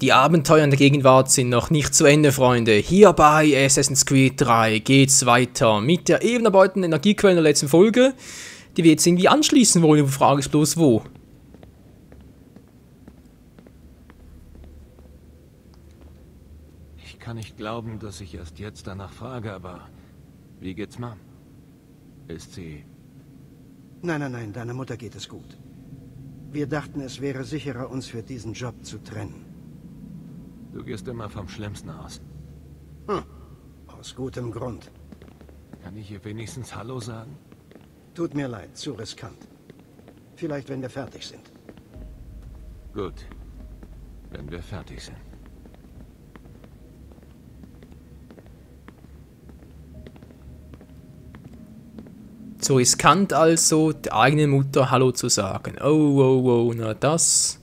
Die Abenteuer in der Gegenwart sind noch nicht zu Ende, Freunde. Hier bei Assassin's Creed 3 geht's weiter mit der eben erbeuteten Energiequelle in der letzten Folge, die wir jetzt irgendwie anschließen wollen. Die Frage ist bloß, wo? Ich kann nicht glauben, dass ich erst jetzt danach frage, aber wie geht's Mom? Ist sie... Nein, deiner Mutter geht es gut. Wir dachten, es wäre sicherer, uns für diesen Job zu trennen. Du gehst immer vom Schlimmsten aus. Aus gutem Grund. Kann ich ihr wenigstens Hallo sagen? Tut mir leid, zu riskant. Vielleicht, wenn wir fertig sind. Gut, wenn wir fertig sind. So riskant also, der eigenen Mutter Hallo zu sagen. Oh, na das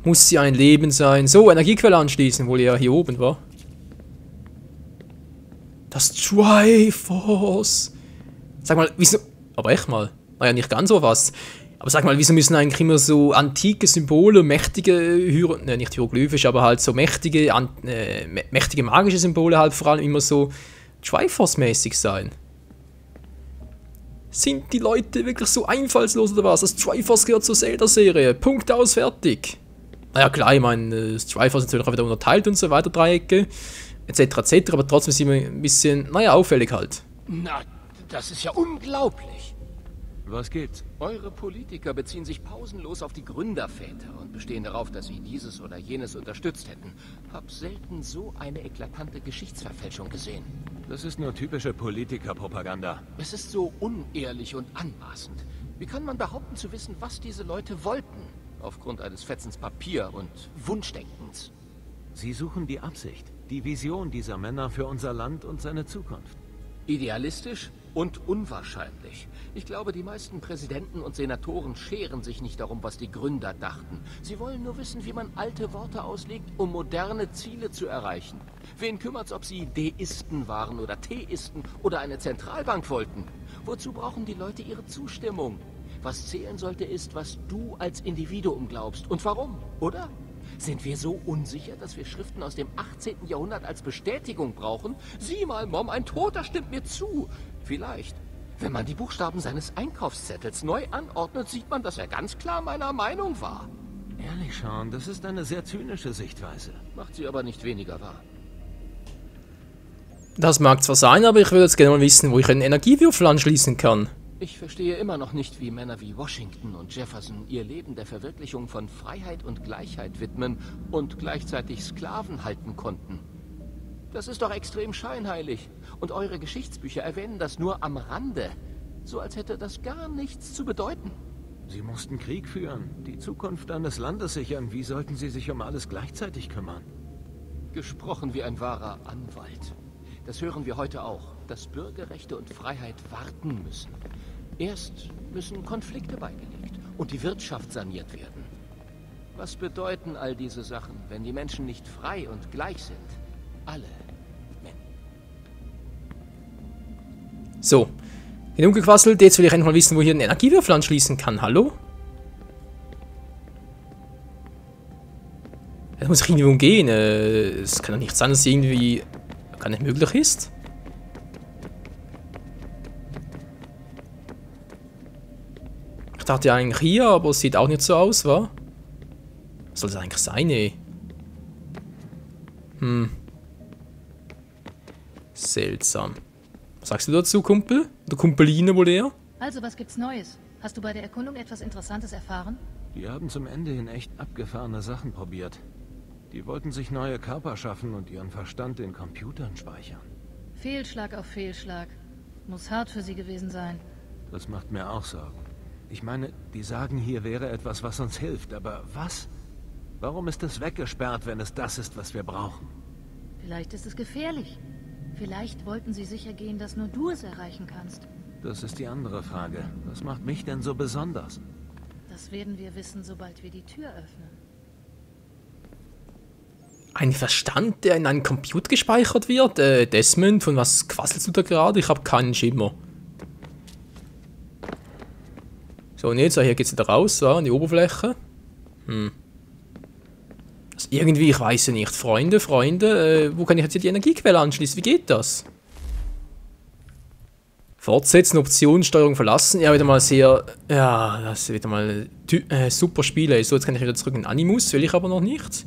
muss ja ein Leben sein. So, Energiequelle anschließen, wo ja hier oben war. Das Triforce. Sag mal, wieso... Aber echt mal. Naja, nicht ganz so was. Aber sag mal, wieso müssen eigentlich immer so antike Symbole, mächtige, nicht hieroglyphisch, aber halt so mächtige magische Symbole halt vor allem immer so Triforce-mäßig sein? Sind die Leute wirklich so einfallslos oder was? Das Triforce gehört zur Zelda-Serie. Punkt aus, fertig. Naja klar, ich meine, das Triforce ist natürlich auch wieder unterteilt und so weiter, Dreiecke, etc. Aber trotzdem sind wir ein bisschen, naja, auffällig halt. Na, das ist ja unglaublich. Was gibt's? Eure Politiker beziehen sich pausenlos auf die Gründerväter und bestehen darauf, dass sie dieses oder jenes unterstützt hätten. Hab selten so eine eklatante Geschichtsverfälschung gesehen. Das ist nur typische Politikerpropaganda. Es ist so unehrlich und anmaßend. Wie kann man behaupten zu wissen, was diese Leute wollten? Aufgrund eines Fetzens Papier und Wunschdenkens. Sie suchen die Absicht, die Vision dieser Männer für unser Land und seine Zukunft. Idealistisch und unwahrscheinlich. Ich glaube, die meisten Präsidenten und Senatoren scheren sich nicht darum, was die Gründer dachten. Sie wollen nur wissen, wie man alte Worte auslegt, um moderne Ziele zu erreichen. Wen kümmert's, ob sie Deisten waren oder Theisten oder eine Zentralbank wollten? Wozu brauchen die Leute ihre Zustimmung? Was zählen sollte, ist, was du als Individuum glaubst. Und warum, oder? Sind wir so unsicher, dass wir Schriften aus dem 18. Jahrhundert als Bestätigung brauchen? Sieh mal, Mom, ein Toter stimmt mir zu. Vielleicht. Wenn man die Buchstaben seines Einkaufszettels neu anordnet, sieht man, dass er ganz klar meiner Meinung war. Ehrlich, Sean, das ist eine sehr zynische Sichtweise. Macht sie aber nicht weniger wahr. Das mag zwar sein, aber ich würde jetzt gerne mal wissen, wo ich einen Energiewürfel anschließen kann. Ich verstehe immer noch nicht, wie Männer wie Washington und Jefferson ihr Leben der Verwirklichung von Freiheit und Gleichheit widmen und gleichzeitig Sklaven halten konnten. Das ist doch extrem scheinheilig. Und eure Geschichtsbücher erwähnen das nur am Rande. So als hätte das gar nichts zu bedeuten. Sie mussten Krieg führen, die Zukunft eines Landes sichern. Wie sollten sie sich um alles gleichzeitig kümmern? Gesprochen wie ein wahrer Anwalt. Das hören wir heute auch, dass Bürgerrechte und Freiheit warten müssen. Erst müssen Konflikte beigelegt und die Wirtschaft saniert werden. Was bedeuten all diese Sachen, wenn die Menschen nicht frei und gleich sind? Alle Menschen. So, genug gequasselt, jetzt will ich endlich mal wissen, wo ich einen Energiewürfel anschließen kann. Hallo? Das muss ich irgendwie umgehen. Es kann doch nicht sein, dass es irgendwie gar nicht möglich ist. Ich dachte ja eigentlich hier, aber es sieht auch nicht so aus, wa? Was soll das eigentlich sein, ey? Seltsam. Was sagst du dazu, Kumpel? Oder Kumpeline wohl eher? Also, was gibt's Neues? Hast du bei der Erkundung etwas Interessantes erfahren? Die haben zum Ende hin echt abgefahrene Sachen probiert. Die wollten sich neue Körper schaffen und ihren Verstand in Computern speichern. Fehlschlag auf Fehlschlag. Muss hart für sie gewesen sein. Das macht mir auch Sorgen. Ich meine, die sagen, hier wäre etwas, was uns hilft, aber was? Warum ist es weggesperrt, wenn es das ist, was wir brauchen? Vielleicht ist es gefährlich. Vielleicht wollten sie sicher gehen, dass nur du es erreichen kannst. Das ist die andere Frage. Was macht mich denn so besonders? Das werden wir wissen, sobald wir die Tür öffnen. Ein Verstand, der in einem Computer gespeichert wird? Desmond, von was quasselst du da gerade? Ich habe keinen Schimmer. So, und jetzt, hier geht's wieder raus, so, an die Oberfläche. irgendwie, ich weiß ja nicht. Freunde, wo kann ich jetzt die Energiequelle anschließen? Wie geht das? Fortsetzen, Option, Steuerung verlassen. Ja, wieder mal sehr... Ja, das ist wieder mal super Spiele. So, jetzt kann ich wieder zurück in Animus. Will ich aber noch nicht.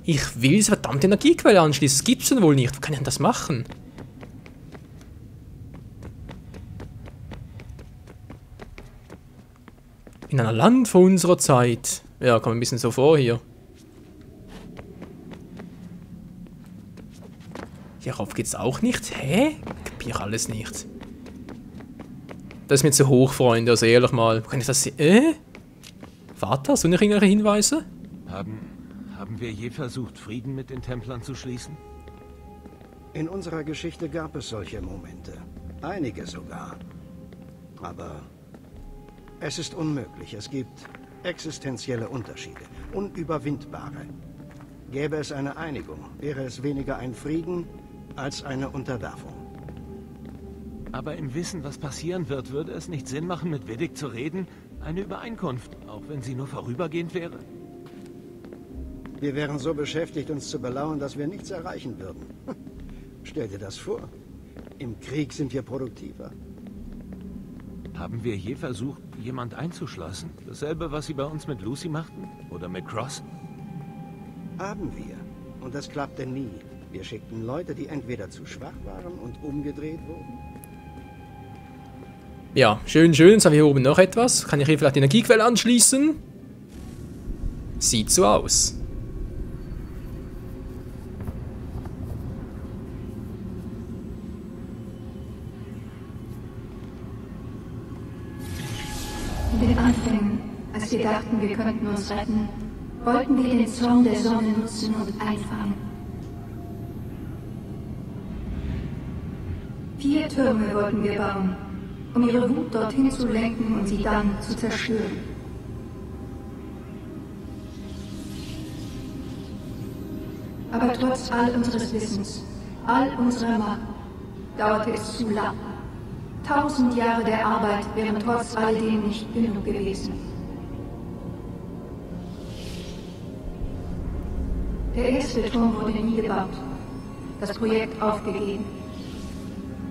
Ich will diese verdammte Energiequelle anschließen. Das gibt's denn wohl nicht. Wo kann ich denn das machen? In einem Land vor unserer Zeit. Ja, kommt ein bisschen so vor hier. Hierauf geht's auch nicht. Hä? Kapier alles nicht. Das ist mir zu hoch, Freunde. Also ehrlich mal. Wo kann ich das sehen? Vater, hast du noch irgendwelche Hinweise? Haben wir je versucht, Frieden mit den Templern zu schließen? In unserer Geschichte gab es solche Momente. Einige sogar. Aber es ist unmöglich. Es gibt existenzielle Unterschiede. Unüberwindbare. Gäbe es eine Einigung, wäre es weniger ein Frieden als eine Unterwerfung. Aber im Wissen, was passieren wird, würde es nicht Sinn machen, mit Vidic zu reden? Eine Übereinkunft, auch wenn sie nur vorübergehend wäre? Wir wären so beschäftigt, uns zu belauern, dass wir nichts erreichen würden. Stell dir das vor. Im Krieg sind wir produktiver. Haben wir je versucht, jemand einzuschlossen? Dasselbe, was sie bei uns mit Lucy machten? Oder mit Cross? Haben wir. Und das klappte nie. Wir schickten Leute, die entweder zu schwach waren und umgedreht wurden. Ja, schön, schön. Jetzt haben wir hier oben noch etwas. Kann ich hier vielleicht die Energiequelle anschließen? Sieht so aus. In den Anfängen, als wir dachten, wir könnten uns retten, wollten wir den Zorn der Sonne nutzen und einfangen. 4 Türme wollten wir bauen, um ihre Wut dorthin zu lenken und sie dann zu zerstören. Aber trotz all unseres Wissens, all unserer Macht, dauerte es zu lang. 1000 Jahre der Arbeit wären trotz alledem nicht genug gewesen. Der erste Turm wurde nie gebaut, das Projekt aufgegeben.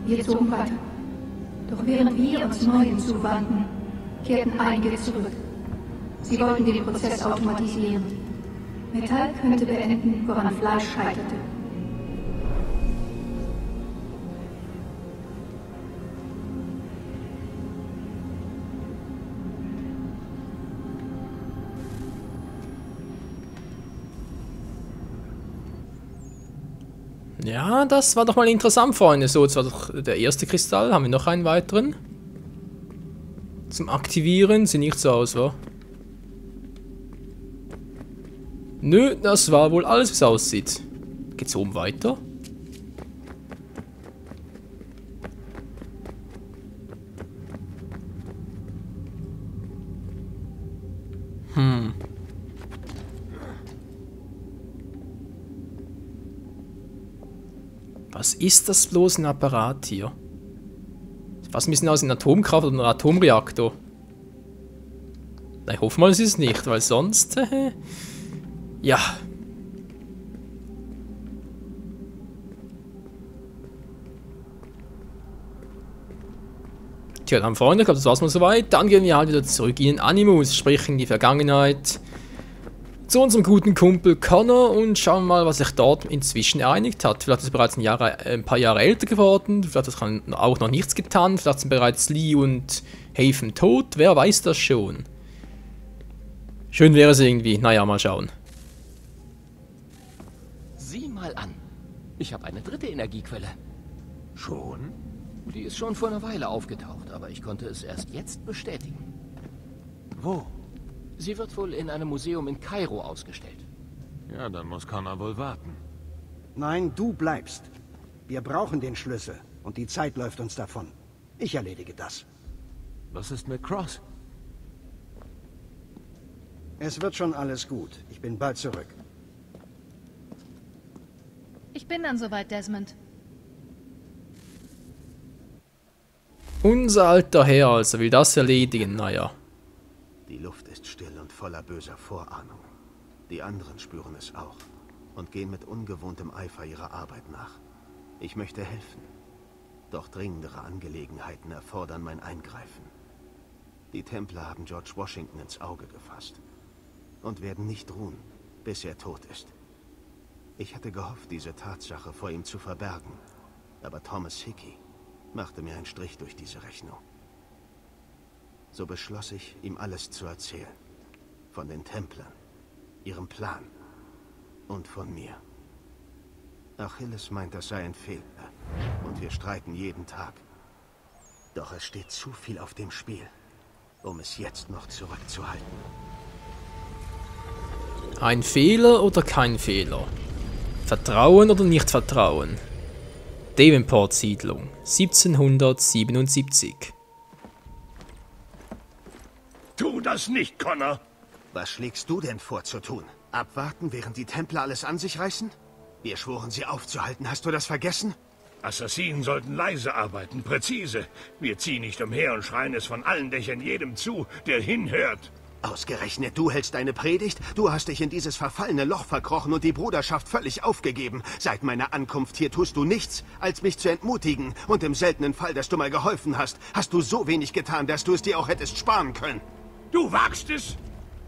Wir zogen weiter. Doch während wir uns Neuen zuwandten, kehrten einige zurück. Sie wollten den Prozess automatisieren. Metall könnte beenden, woran Fleisch scheiterte. Ja, das war doch mal interessant, Freunde. So, jetzt war doch der erste Kristall. Haben wir noch einen weiteren? Zum Aktivieren sieht nicht so aus, wa? Nö, das war wohl alles, wie es aussieht. Geht's oben weiter? Was ist das bloß ein Apparat hier? Was müssen aus einer Atomkraft oder einem Atomreaktor? Ich hoffe mal, es ist nicht, weil sonst... ja. Tja, dann Freunde, ich glaube, das war's mal soweit. Dann gehen wir halt wieder zurück in den Animus, sprich in die Vergangenheit. Zu unserem guten Kumpel Connor und schauen mal, was sich dort inzwischen ereinigt hat. Vielleicht ist er bereits ein paar Jahre älter geworden, vielleicht hat er auch noch nichts getan, vielleicht sind bereits Lee und Haven tot, wer weiß das schon. Schön wäre es irgendwie, naja, mal schauen. Sieh mal an, ich habe eine dritte Energiequelle. Schon? Die ist schon vor einer Weile aufgetaucht, aber ich konnte es erst jetzt bestätigen. Wo? Sie wird wohl in einem Museum in Kairo ausgestellt. Ja, dann muss Connor wohl warten. Nein, du bleibst. Wir brauchen den Schlüssel und die Zeit läuft uns davon. Ich erledige das. Was ist mit Cross? Es wird schon alles gut. Ich bin bald zurück. Ich bin dann soweit, Desmond. Unser alter Herr also will das erledigen, naja. Die Luft ist still und voller böser Vorahnung. Die anderen spüren es auch und gehen mit ungewohntem Eifer ihrer Arbeit nach. Ich möchte helfen, doch dringendere Angelegenheiten erfordern mein Eingreifen. Die Templer haben George Washington ins Auge gefasst und werden nicht ruhen, bis er tot ist. Ich hatte gehofft, diese Tatsache vor ihm zu verbergen, aber Thomas Hickey machte mir einen Strich durch diese Rechnung. So beschloss ich, ihm alles zu erzählen. Von den Templern, ihrem Plan und von mir. Achilles meint, das sei ein Fehler und wir streiten jeden Tag. Doch es steht zu viel auf dem Spiel, um es jetzt noch zurückzuhalten. Ein Fehler oder kein Fehler? Vertrauen oder nicht vertrauen? Davenport-Siedlung, 1777. Tu das nicht, Connor! Was schlägst du denn vor zu tun? Abwarten, während die Templer alles an sich reißen? Wir schworen sie aufzuhalten, hast du das vergessen? Assassinen sollten leise arbeiten, präzise. Wir ziehen nicht umher und schreien es von allen Dächern jedem zu, der hinhört. Ausgerechnet du hältst deine Predigt? Du hast dich in dieses verfallene Loch verkrochen und die Bruderschaft völlig aufgegeben. Seit meiner Ankunft hier tust du nichts, als mich zu entmutigen. Und im seltenen Fall, dass du mal geholfen hast, hast du so wenig getan, dass du es dir auch hättest sparen können. Du wagst es?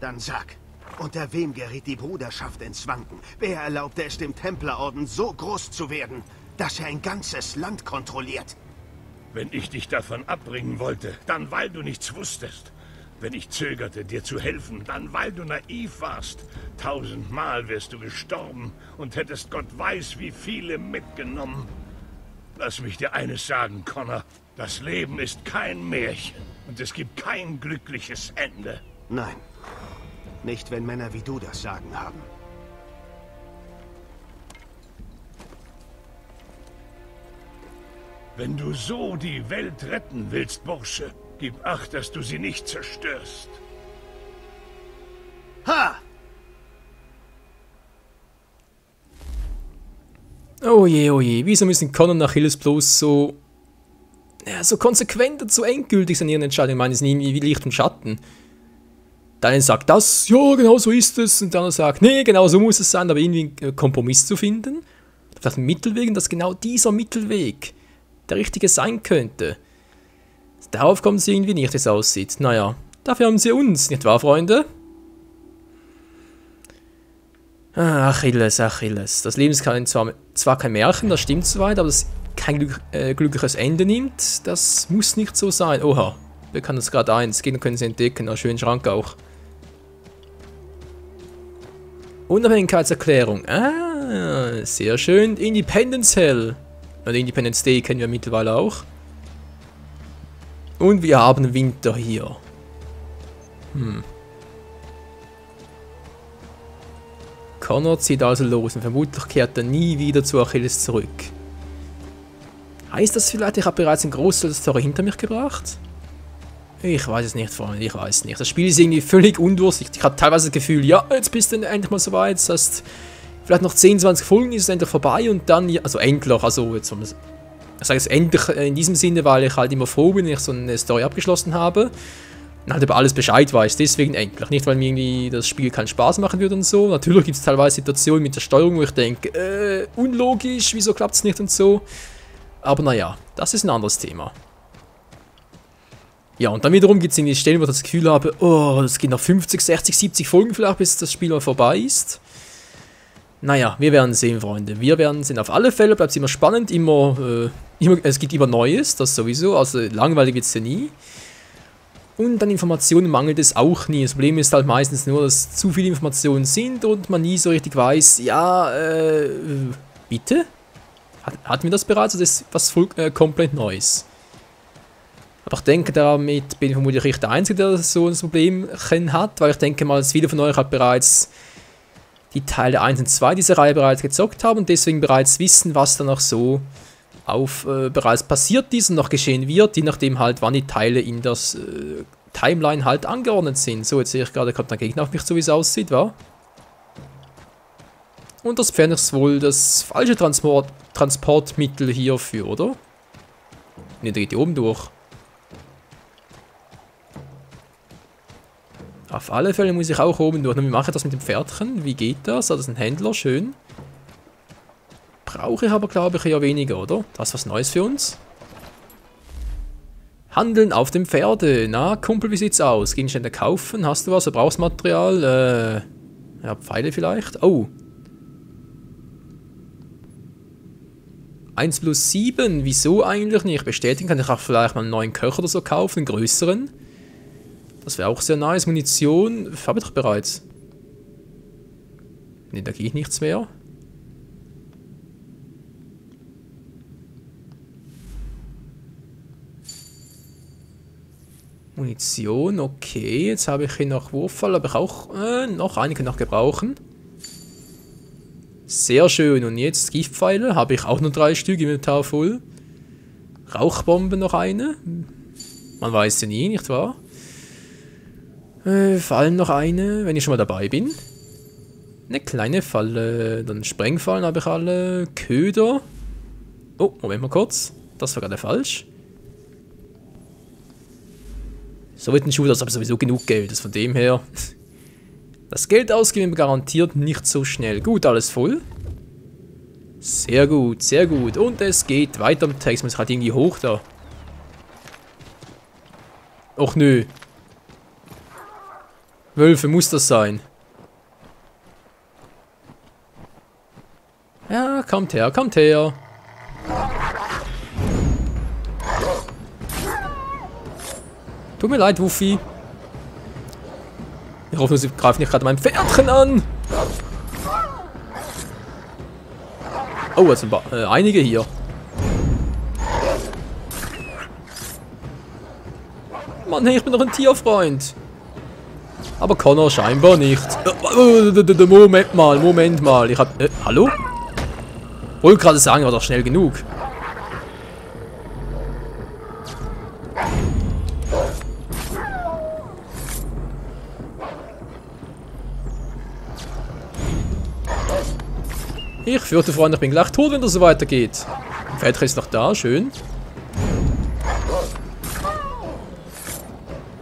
Dann sag, unter wem geriet die Bruderschaft ins Wanken? Wer erlaubte es dem Templerorden so groß zu werden, dass er ein ganzes Land kontrolliert? Wenn ich dich davon abbringen wollte, dann weil du nichts wusstest. Wenn ich zögerte, dir zu helfen, dann weil du naiv warst. 1000-mal wärst du gestorben und hättest Gott weiß wie viele mitgenommen. Lass mich dir eines sagen, Connor. Das Leben ist kein Märchen und es gibt kein glückliches Ende. Nein, nicht wenn Männer wie du das Sagen haben. Wenn du so die Welt retten willst, Bursche, gib Acht, dass du sie nicht zerstörst. Ha! Oh je, wieso müssen Connor und Achilles bloß so konsequent und so endgültig sind ihren Entscheidungen? Ich meine, es sind irgendwie wie Licht und Schatten. Der eine sagt das, ja, genau so ist es, und der andere sagt, nee, genau so muss es sein, aber irgendwie einen Kompromiss zu finden. Vielleicht einen Mittelweg, und dass genau dieser Mittelweg der richtige sein könnte. Darauf kommen sie irgendwie nicht, wie es aussieht. Naja, dafür haben sie uns, nicht wahr, Freunde? Achilles. Das Leben ist zwar kein Märchen, das stimmt soweit, aber es kein glückliches Ende nimmt, das muss nicht so sein. Oha, wir können das gerade eins. Gegner können sie entdecken, einen schönen Schrank auch. Unabhängigkeitserklärung. Ah, sehr schön. Independence Hell. Und Independence Day kennen wir mittlerweile auch. Und wir haben Winter hier. Connor zieht also los und vermutlich kehrt er nie wieder zu Achilles zurück. Heißt das vielleicht, ich habe bereits einen Großteil der Story hinter mich gebracht? Ich weiß es nicht, Freunde, ich weiß es nicht. Das Spiel ist irgendwie völlig undurchsichtig. Ich habe teilweise das Gefühl, ja, jetzt bist du endlich mal soweit. Das heißt, vielleicht noch 10, 20 Folgen ist es endlich vorbei und dann, also endlich, also jetzt, ich sage es endlich in diesem Sinne, weil ich halt immer froh bin, wenn ich so eine Story abgeschlossen habe. Und halt über alles Bescheid weiß, deswegen endlich. Nicht, weil mir irgendwie das Spiel keinen Spaß machen würde und so. Natürlich gibt es teilweise Situationen mit der Steuerung, wo ich denke, unlogisch, wieso klappt es nicht und so. Aber naja, das ist ein anderes Thema. Ja, und dann wiederum gibt es irgendwie Stellen, wo ich das Gefühl habe, oh, das geht noch 50, 60, 70 Folgen vielleicht, bis das Spiel mal vorbei ist. Naja, wir werden sehen, Freunde. Wir werden sehen. Auf alle Fälle bleibt es immer spannend, es gibt immer Neues, das sowieso, also langweilig wird es ja nie. Und an Informationen mangelt es auch nie. Das Problem ist halt meistens nur, dass zu viele Informationen sind und man nie so richtig weiß, ja, bitte? Hatten wir das bereits oder ist was komplett Neues? Aber ich denke, damit bin ich vermutlich nicht der Einzige, der so ein Problem hat, weil ich denke mal, dass viele von euch halt bereits die Teile 1 und 2 dieser Reihe bereits gezockt haben und deswegen bereits wissen, was dann noch so bereits passiert ist und noch geschehen wird, je nachdem halt, wann die Teile in das Timeline halt angeordnet sind. So, jetzt sehe ich gerade, kommt ein Gegner auf mich zu, wie es aussieht, wa? Und das Pferd ist wohl das falsche Transportmittel hierfür, oder? Ne, der geht hier oben durch. Ah, Auf alle Fälle muss ich auch oben durch. Wie mache ich das mit dem Pferdchen? Wie geht das? Ah, das ist ein Händler, schön. Brauche ich aber, glaube ich, eher weniger, oder? Das ist was Neues für uns. Handeln auf dem Pferde. Na, Kumpel, wie sieht's aus? Gegenstände kaufen? Hast du was? Verbrauchsmaterial? Ja, Pfeile vielleicht? Oh. 1+7. Wieso eigentlich nicht? Bestätigen kann ich auch vielleicht mal einen neuen Köcher oder so kaufen, einen größeren. Das wäre auch sehr nice. Munition. Habe ich doch bereits. Ne, da geht nichts mehr. Munition, okay. Jetzt habe ich hier noch Wurffall, aber ich auch noch einige noch gebrauchen. Sehr schön. Und jetzt Giftpfeile. Habe ich auch noch 3 Stück im Inventar voll. Rauchbombe noch eine. Man weiß ja nie, nicht wahr? Fallen noch eine, wenn ich schon mal dabei bin. Eine kleine Falle. Dann Sprengfallen habe ich alle. Köder. Oh, Moment mal kurz. Das war gerade falsch. So wird ein Shooter, das habe sowieso genug Geld. Das von dem her. Das Geld ausgeben wir garantiert nicht so schnell. Gut, alles voll. Sehr gut, sehr gut. Und es geht weiter im Text. Muss halt irgendwie hoch da. Och nö. Wölfe, muss das sein? Ja, kommt her, kommt her. Tut mir leid, Wuffi. Ich hoffe, sie greifen nicht gerade mein Pferdchen an. Oh, jetzt sind einige hier. Mann, hey, ich bin doch ein Tierfreund. Aber Connor scheinbar nicht. Moment mal. Ich hab... hallo? Wollte gerade sagen, war doch schnell genug. Ich fürchte, Freunde, ich bin gleich tot, wenn das so weitergeht. Ein Pferdchen ist noch da, schön.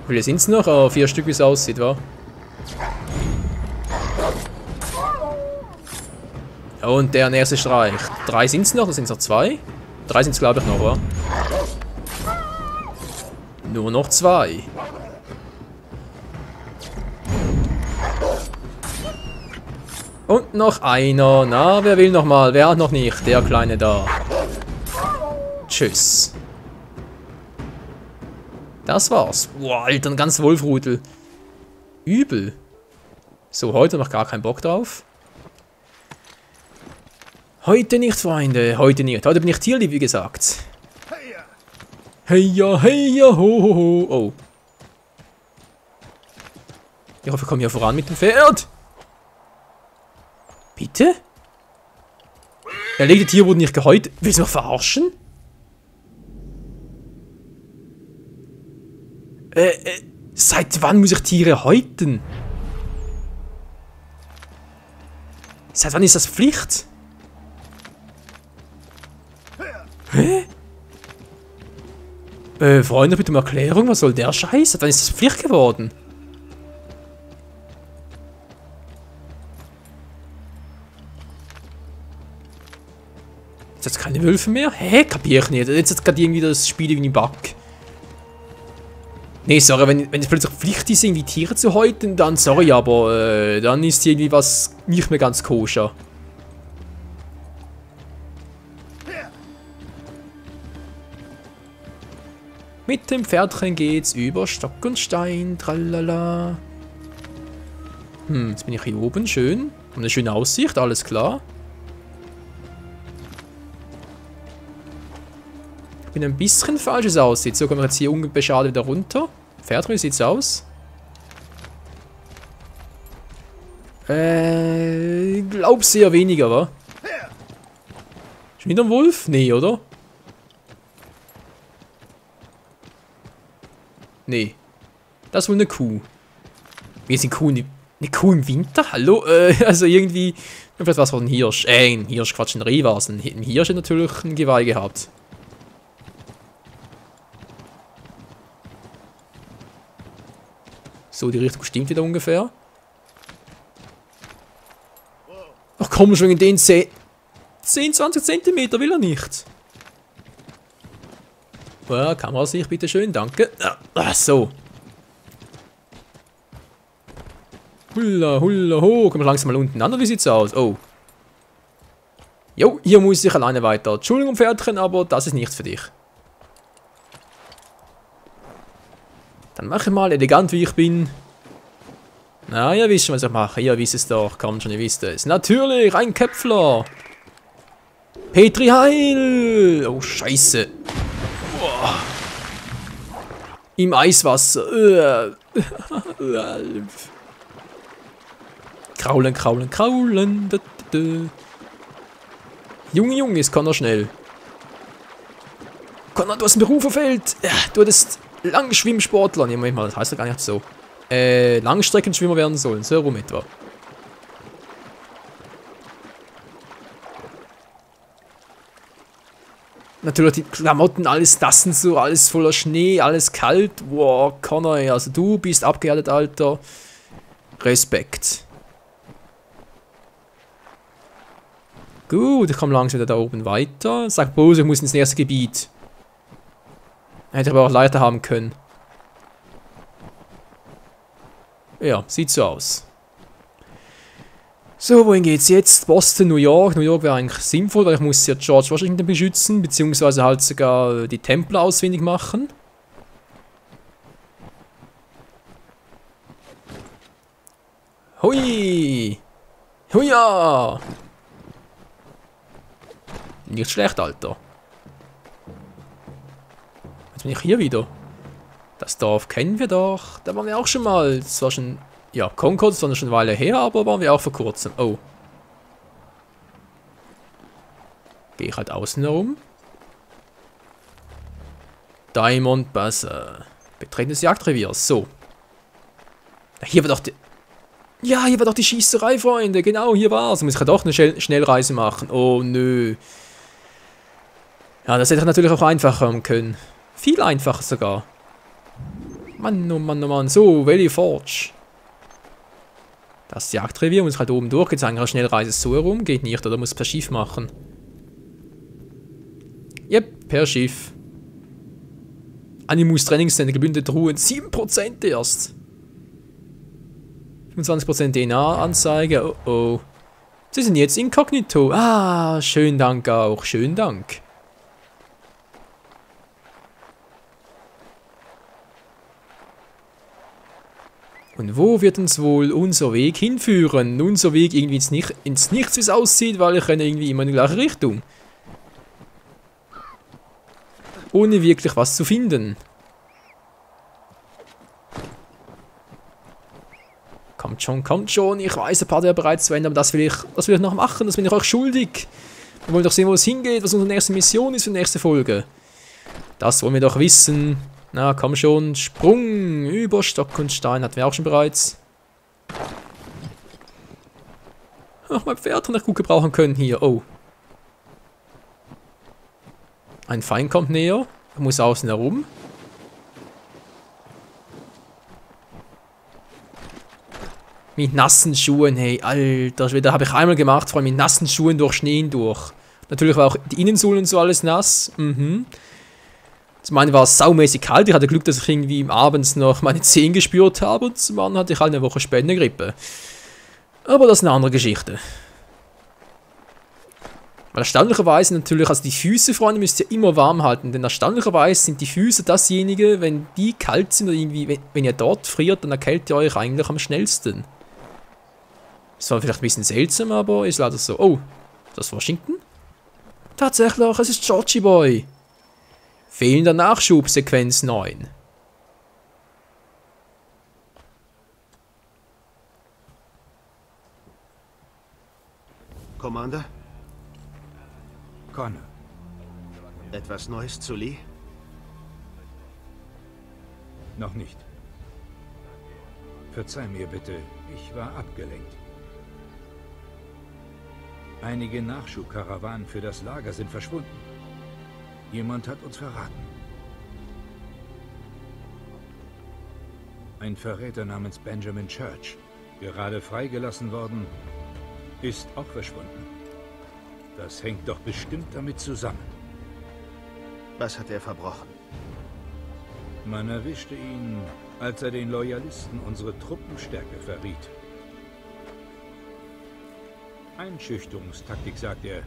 Wie viele sind es noch? Oh, 4 Stück, wie es aussieht, wa? Und der nächste Streich. 3 sind es noch, da sind es noch 2. 3 sind es, glaube ich, noch, wa? Nur noch 2. Und noch einer. Na, wer will noch mal? Wer hat noch nicht? Der Kleine da. Tschüss. Das war's. Boah, Alter, ein ganz Wolfrudel. Übel. So, heute noch gar keinen Bock drauf. Heute nicht, Freunde. Heute nicht. Heute bin ich tierlieb, wie gesagt. Heya, heya, ho, ho, ho. Oh. Ich hoffe, ich komme hier voran mit dem Pferd. Bitte? Erlegte Tiere wurden nicht gehäutet. Willst du mich verarschen? Seit wann muss ich Tiere häuten? Seit wann ist das Pflicht? Hä? Freunde, bitte um Erklärung, was soll der Scheiß? Seit wann ist das Pflicht geworden? Ist jetzt keine Wölfe mehr? Hä? Kapier ich nicht. Jetzt hat gerade irgendwie das Spiel irgendwie Bug. Nee, sorry, wenn es plötzlich Pflicht ist, irgendwie Tiere zu häuten, dann sorry, aber dann ist irgendwie was nicht mehr ganz koscher. Mit dem Pferdchen geht's über Stock und Stein, tralala. Jetzt bin ich hier oben, schön. Und eine schöne Aussicht, alles klar. Ich bin ein bisschen falsch, wie es aussieht. So kommen wir jetzt hier unbeschadet wieder runter. Pferdchen, wie sieht's aus? Glaub sehr weniger, wa? Schon wieder ein Wolf? Nee, oder? Nee. Das ist wohl eine Kuh. Wir sind Kuh. Eine Kuh im Winter? Hallo? Also irgendwie. Vielleicht was von ein Hirsch. Ein Hirsch, Quatsch, ein Reh war es. Ein Hirsch hat natürlich ein Geweih gehabt. So, die Richtung stimmt wieder ungefähr. Ach komm schon, in den 10, 20 cm will er nicht. Ja, Kamerasicht, bitte schön, danke. So. Hulla, hulla, ho. Kommen wir langsam mal unten an, oder wie sieht's aus? Oh. Jo, hier muss ich alleine weiter. Entschuldigung, Pferdchen, aber das ist nichts für dich. Dann mache ich mal elegant, wie ich bin. Na, ihr wisst schon, was ich mache. Ihr wisst es doch. Kommt schon, ihr wisst es. Natürlich, ein Köpfler. Petri Heil. Oh, scheiße. Boah. Im Eiswasser. Kraulen, kraulen, kraulen. Junge, Junge, es kann er schnell. Connor, du hast einen Beruf erfüllt. Ja, du hattest Langschwimmsportler. Nee, Moment mal, das heißt ja gar nicht so. Langstreckenschwimmer werden sollen. So rum etwa. Natürlich die Klamotten, alles nassen so, alles voller Schnee, alles kalt. Wow, Connor, also du bist abgehärtet, Alter. Respekt. Gut, ich komme langsam wieder da oben weiter. Sag bloß, ich muss ins nächste Gebiet. Hätte ich aber auch Leiter haben können. Ja, sieht so aus. So, wohin geht's jetzt? Boston, New York. New York wäre eigentlich sinnvoll, weil ich muss ja George Washington beschützen, beziehungsweise halt sogar die Templer ausfindig machen. Hui! Huja! Nicht schlecht, Alter. Jetzt bin ich hier wieder. Das Dorf kennen wir doch. Da waren wir auch schon mal. Das war schon... Ja, Concord, das war schon eine Weile her, aber waren wir auch vor kurzem. Oh. Gehe ich halt außen herum. Diamond Bazaar. Betreten des Jagdreviers. So. Hier war doch die... Ja, hier war doch die Schießerei, Freunde. Genau, hier war's. Muss ich ja doch eine Schnellreise machen. Oh, nö. Ja, das hätte ich natürlich auch einfacher haben können. Viel einfacher sogar. Mann, oh Mann, oh Mann. So, Valley Forge. Das Jagdrevier muss halt oben durch. Jetzt eigentlich eine Schnellreise so herum. Geht nicht, oder muss per Schiff machen. Yep, per Schiff. Animus Trainingscenter, gebündete Ruhen. 7% erst. 25% DNA-Anzeige. Oh oh. Sie sind jetzt inkognito. Ah, schönen Dank auch. Schönen Dank. Und wo wird uns wohl unser Weg hinführen? Unser Weg irgendwie ins Nichts, wie es aussieht, weil ich renne irgendwie immer in die gleiche Richtung. Ohne wirklich was zu finden. Kommt schon. Ich weiß, ein paar der bereits zu Ende, aber das will ich noch machen. Das bin ich euch schuldig. Wir wollen doch sehen, wo es hingeht, was unsere nächste Mission ist für die nächste Folge. Das wollen wir doch wissen. Na, komm schon. Sprung über Stock und Stein hatten wir auch schon bereits. Ach, mein Pferd hätte ich gut gebrauchen können hier. Oh. Ein Feind kommt näher. Ich muss außen herum. Mit nassen Schuhen, hey, Alter, Schwede, habe ich einmal gemacht, vor allem mit nassen Schuhen durch Schnee durch. Natürlich war auch die Innensohlen und so alles nass. Zum einen war es saumäßig kalt, ich hatte Glück, dass ich irgendwie abends noch meine Zehen gespürt habe und zum anderen hatte ich halt eine Woche später eine Grippe. Aber das ist eine andere Geschichte. Weil erstaunlicherweise natürlich, also die Füße, Freunde, müsst ihr immer warm halten, denn erstaunlicherweise sind die Füße dasjenige, wenn die kalt sind oder irgendwie, wenn ihr dort friert, dann erkältet ihr euch eigentlich am schnellsten. Das war vielleicht ein bisschen seltsam, aber ist leider so. Oh, das ist Washington? Tatsächlich, es ist Georgie Boy. Fehlender Nachschub, Sequenz 9. Commander? Connor. Etwas Neues zu Lee? Noch nicht. Verzeih mir bitte, ich war abgelenkt. Einige Nachschubkarawanen für das Lager sind verschwunden. Jemand hat uns verraten. Ein Verräter namens Benjamin Church, gerade freigelassen worden, ist auch verschwunden. Das hängt doch bestimmt damit zusammen. Was hat er verbrochen? Man erwischte ihn, als er den Loyalisten unsere Truppenstärke verriet. Einschüchterungstaktik, sagt er,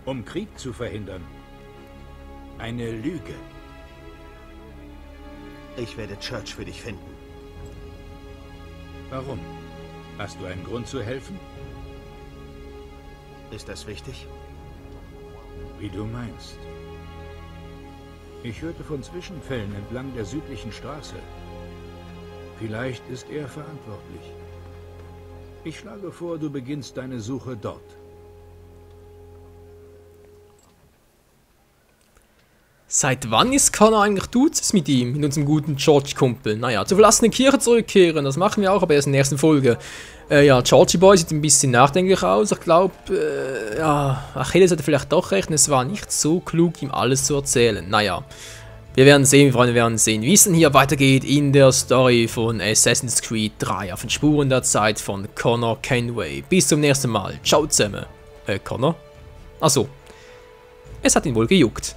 um Krieg zu verhindern. Eine Lüge. Ich werde Church für dich finden. Warum? Hast du einen Grund zu helfen? Ist das wichtig? Wie du meinst. Ich hörte von Zwischenfällen entlang der südlichen Straße. Vielleicht ist er verantwortlich. Ich schlage vor, du beginnst deine Suche dort. Seit wann ist Connor eigentlich Duzes mit ihm, mit unserem guten George-Kumpel? Naja, zur verlassenen Kirche zurückkehren, das machen wir auch, aber erst in der nächsten Folge. Ja, Georgie Boy sieht ein bisschen nachdenklich aus. Ich glaube, ja, Achilles hatte vielleicht doch recht, es war nicht so klug, ihm alles zu erzählen. Naja, wir werden sehen, Freunde, wir werden sehen, wie es denn hier weitergeht in der Story von Assassin's Creed 3 auf den Spuren der Zeit von Connor Kenway. Bis zum nächsten Mal. Ciao zusammen. Connor? Achso, es hat ihn wohl gejuckt.